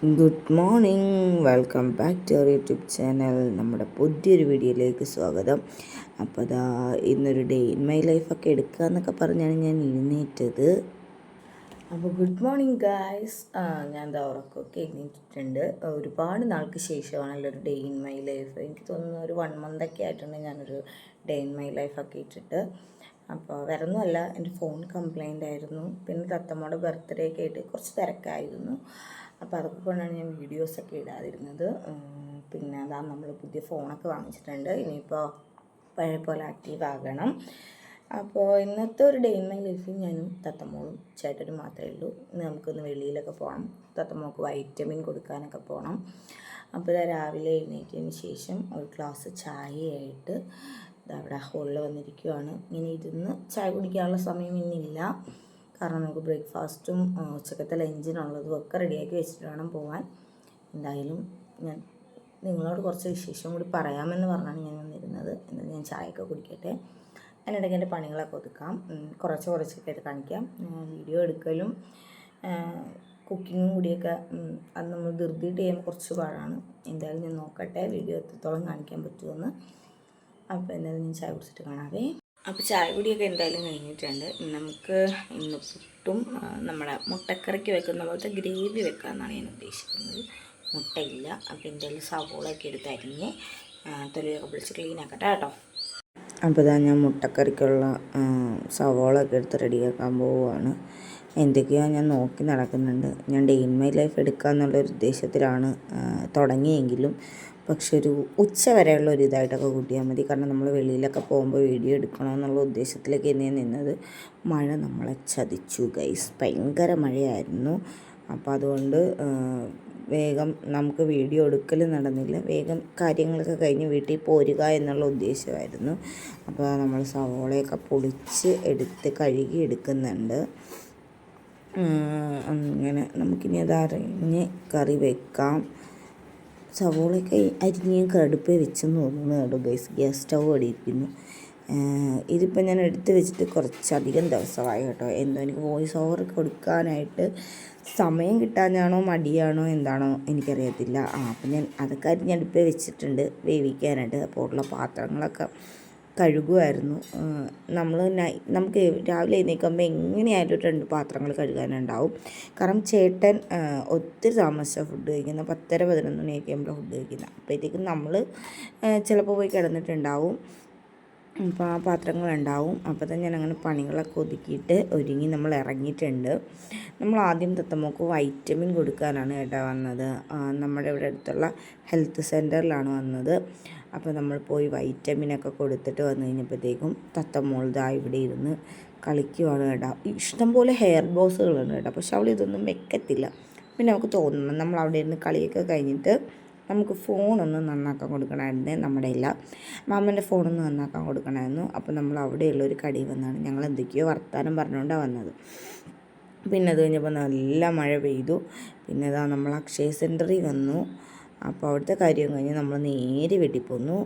Good morning, welcome back to our YouTube channel. നമ്മുടെ പുതിയൊരു വീഡിയോയിലേക്ക് സ്വാഗതം. അപ്പോൾ ഇന്നൊരു ഡേ ഇൻ മൈ ലൈഫൊക്കെ എടുക്കുക എന്നൊക്കെ പറഞ്ഞാണ് ഞാൻ എഴുന്നേറ്റത്. അപ്പോൾ ഗുഡ് മോർണിംഗ് ഗായ്സ്. ഞാൻ ഉറക്കമൊക്കെ എഴുന്നേറ്റിട്ടുണ്ട്. ഒരുപാട് നാൾക്ക് ശേഷമാണല്ലോ ഒരു ഡേ ഇൻ മൈ ലൈഫ്. എനിക്ക് തോന്നുന്നു ഒരു 1 മന്തൊക്കെ ആയിട്ടുണ്ട് ഞാനൊരു ഡേ ഇൻ മൈ ലൈഫൊക്കെ ഇട്ടിട്ട്. അപ്പോൾ വേറൊന്നുമല്ല, എൻ്റെ ഫോൺ കംപ്ലൈൻ്റ് ആയിരുന്നു. പിന്നെ തത്തമ്മയുടെ ബർത്ത്ഡേ ഒക്കെ ആയിട്ട് കുറച്ച് തിരക്കായിരുന്നു. അപ്പോൾ അതൊക്കെ കൊണ്ടാണ് ഞാൻ വീഡിയോസൊക്കെ ഇടാതിരുന്നത്. പിന്നെ നമ്മൾ പുതിയ ഫോണൊക്കെ വാങ്ങിച്ചിട്ടുണ്ട്. ഇനിയിപ്പോൾ പഴയ പോലെ ആക്റ്റീവ് ആകണം. അപ്പോൾ ഇന്നത്തെ ഒരു ഡേ ഇൻ മൈ ലൈഫിൽ ഞാനും തത്തമ്മോളും ചേട്ടനും മാത്രമേ ഉള്ളൂ. ഇന്ന് നമുക്കൊന്ന് വെളിയിലൊക്കെ പോകണം. തത്തമ്മോൾക്ക് വൈറ്റമിൻ കൊടുക്കാനൊക്കെ പോകണം. അപ്പോൾ രാവിലെ എഴുന്നേറ്റതിന് ശേഷം ഒരു ഗ്ലാസ് ചായയായിട്ട് അവിടെ ഹോളിൽ വന്നിരിക്കുവാണ്. ഇങ്ങനെ ഇരുന്ന് ചായ കുടിക്കാനുള്ള സമയം ഇന്നില്ല. കാരണം നമുക്ക് ബ്രേക്ക്ഫാസ്റ്റും ഉച്ചക്കത്തെ ലഞ്ചിനുള്ളതും ഒക്കെ റെഡിയാക്കി വെച്ചിട്ട് വേണം പോകാൻ. എന്തായാലും ഞാൻ നിങ്ങളോട് കുറച്ച് വിശേഷം കൂടി പറയാമെന്ന് പറഞ്ഞാണ് ഞാൻ വന്നിരുന്നത്. എന്നിട്ട് ഞാൻ ചായയൊക്കെ കുടിക്കട്ടെ. അതിനിടയ്ക്ക് എൻ്റെ പണികളൊക്കെ ഒതുക്കാം. കുറച്ചൊക്കെ ആയിട്ട് കാണിക്കാം. വീഡിയോ എടുക്കലും കുക്കിങ്ങും കൂടിയൊക്കെ അത് നമ്മൾ ധൃതിയിട്ട് ചെയ്യുമ്പോൾ കുറച്ച് പാടാണ്. എന്തായാലും ഞാൻ നോക്കട്ടെ വീഡിയോ എത്രത്തോളം കാണിക്കാൻ പറ്റുമെന്ന്. അപ്പോൾ എന്തായാലും ഞാൻ ചായ കുടിച്ചിട്ട് കാണാവേ. അപ്പോൾ ചായ കുടിയൊക്കെ എന്തായാലും കഴിഞ്ഞിട്ടുണ്ട്. നമുക്ക് ഇന്ന് പുട്ടും നമ്മുടെ മുട്ടക്കറിക്ക് വെക്കുന്ന പോലത്തെ ഗ്രേവി വെക്കാമെന്നാണ് ഞാൻ ഉദ്ദേശിക്കുന്നത്. മുട്ടയില്ല. അപ്പോൾ എന്തായാലും സവോളയൊക്കെ എടുത്ത് അരിഞ്ഞ് തൊലിയൊക്കെ പൊളിച്ച് ക്ലീൻ ആക്കട്ടെ കേട്ടോ. അപ്പോൾ ഞാൻ മുട്ടക്കറിക്കുള്ള സവോളയൊക്കെ എടുത്ത് റെഡിയാക്കാൻ പോവുകയാണ്. എന്തൊക്കെയോ ഞാൻ നോക്കി നടക്കുന്നുണ്ട്. ഞാൻ ഡേ ഇൻ മൈ ലൈഫ് എടുക്കുക എന്നുള്ളൊരു ഉദ്ദേശത്തിലാണ് തുടങ്ങിയെങ്കിലും പക്ഷെ ഒരു ഉച്ച വരെയുള്ള ഒരു ഇതായിട്ടൊക്കെ കൂട്ടിയാൽ മതി. കാരണം നമ്മൾ വെളിയിലൊക്കെ പോകുമ്പോൾ വീഡിയോ എടുക്കണമെന്നുള്ള ഉദ്ദേശത്തിലേക്ക് തന്നെയാണ് നിന്നത്. മഴ നമ്മളെ ചതിച്ചു ഗൈസ്. ഭയങ്കര മഴയായിരുന്നു. അപ്പോൾ അതുകൊണ്ട് വേഗം നമുക്ക് വീഡിയോ എടുക്കൽ നടന്നില്ല. വേഗം കാര്യങ്ങളൊക്കെ കഴിഞ്ഞ് വീട്ടിൽ പോരുക എന്നുള്ള ഉദ്ദേശമായിരുന്നു. അപ്പോൾ നമ്മൾ സവോളയൊക്കെ പൊളിച്ച് എടുത്ത് കഴുകി എടുക്കുന്നുണ്ട്. അങ്ങനെ നമുക്കിനി അത് അരിഞ്ഞ് കറി വെക്കാം. സവോളയൊക്കെ അരിഞ്ഞ് കടുപ്പ് വെച്ചെന്ന് തോന്നുന്നു കേട്ടോ ഗൈസ്. Gas stove അടിയിരിക്കുന്നു. ഇതിപ്പോൾ ഞാൻ എടുത്ത് വെച്ചിട്ട് കുറച്ചധികം ദിവസമായി കേട്ടോ. എന്തോ എനിക്ക് വോയിസ് ഓവർ കൊടുക്കാനായിട്ട് സമയം കിട്ടാനാണോ മടിയാണോ എന്താണോ എനിക്കറിയത്തില്ല. അപ്പം ഞാൻ അതൊക്കെ അരിഞ്ഞടുപ്പേ വെച്ചിട്ടുണ്ട് വേവിക്കാനായിട്ട്. അപ്പോൾ ഉള്ള പാത്രങ്ങളൊക്കെ കഴുകുമായിരുന്നു. നമുക്ക് രാവിലെ എഴുന്നേൽക്കുമ്പോൾ എങ്ങനെയായാലും 2 പാത്രങ്ങൾ കഴുകാനുണ്ടാവും. കാരണം ചേട്ടൻ ഒത്തിരി താമസിച്ചാണ് ഫുഡ് കഴിക്കുന്നത്. 10:30-11 മണിയൊക്കെ ആകുമ്പോൾ ഫുഡ് കഴിക്കുന്നത്. അപ്പോഴത്തേക്കും നമ്മൾ ചിലപ്പോൾ പോയി കിടന്നിട്ടുണ്ടാവും. അപ്പോൾ ആ പാത്രങ്ങളുണ്ടാവും. അപ്പോൾ തന്നെ ഞാൻ അങ്ങനെ പണികളൊക്കെ ഒതുക്കിയിട്ട് ഒരുങ്ങി നമ്മൾ ഇറങ്ങിയിട്ടുണ്ട്. നമ്മൾ ആദ്യം തത്തമ്മക്ക് വൈറ്റമിൻ കൊടുക്കാനാണ് കേട്ടോ വന്നത്. നമ്മുടെ ഇവിടെ അടുത്തുള്ള ഹെൽത്ത് സെൻറ്ററിലാണ് വന്നത്. അപ്പോൾ നമ്മൾ പോയി വൈറ്റമിനൊക്കെ കൊടുത്തിട്ട് വന്നു കഴിഞ്ഞപ്പോഴത്തേക്കും തത്തമ്മോൾ ഇവിടെ ഇരുന്ന് കളിക്കുവാണ് കേട്ടോ. ഇഷ്ടംപോലെ ഹെയർ ബോസുകളുണ്ട് കേട്ടോ. പക്ഷെ അവൾ ഇതൊന്നും വെക്കത്തില്ല. പിന്നെ നമുക്ക് തോന്നണം നമ്മൾ അവിടെ ഇരുന്ന് കളിയൊക്കെ കഴിഞ്ഞിട്ട് നമുക്ക് ഫോണൊന്ന് നന്നാക്കാൻ കൊടുക്കണമായിരുന്നു. നമ്മുടെ എല്ലാം മാമൻ്റെ ഫോണൊന്ന് നന്നാക്കാൻ കൊടുക്കണമായിരുന്നു. അപ്പോൾ നമ്മൾ അവിടെയുള്ളൊരു കടയിൽ വന്നാണ് ഞങ്ങൾ എന്തൊക്കെയോ വർത്താനം പറഞ്ഞുകൊണ്ടാണ് വന്നത്. പിന്നെ അത് കഴിഞ്ഞപ്പോൾ നല്ല മഴ പെയ്തു. പിന്നെ നമ്മൾ അക്ഷയ സെൻറ്ററിൽ വന്നു. അപ്പോൾ അവിടുത്തെ കാര്യം കഴിഞ്ഞ് നമ്മൾ നേരെ വീട്ടിൽ പോന്നു.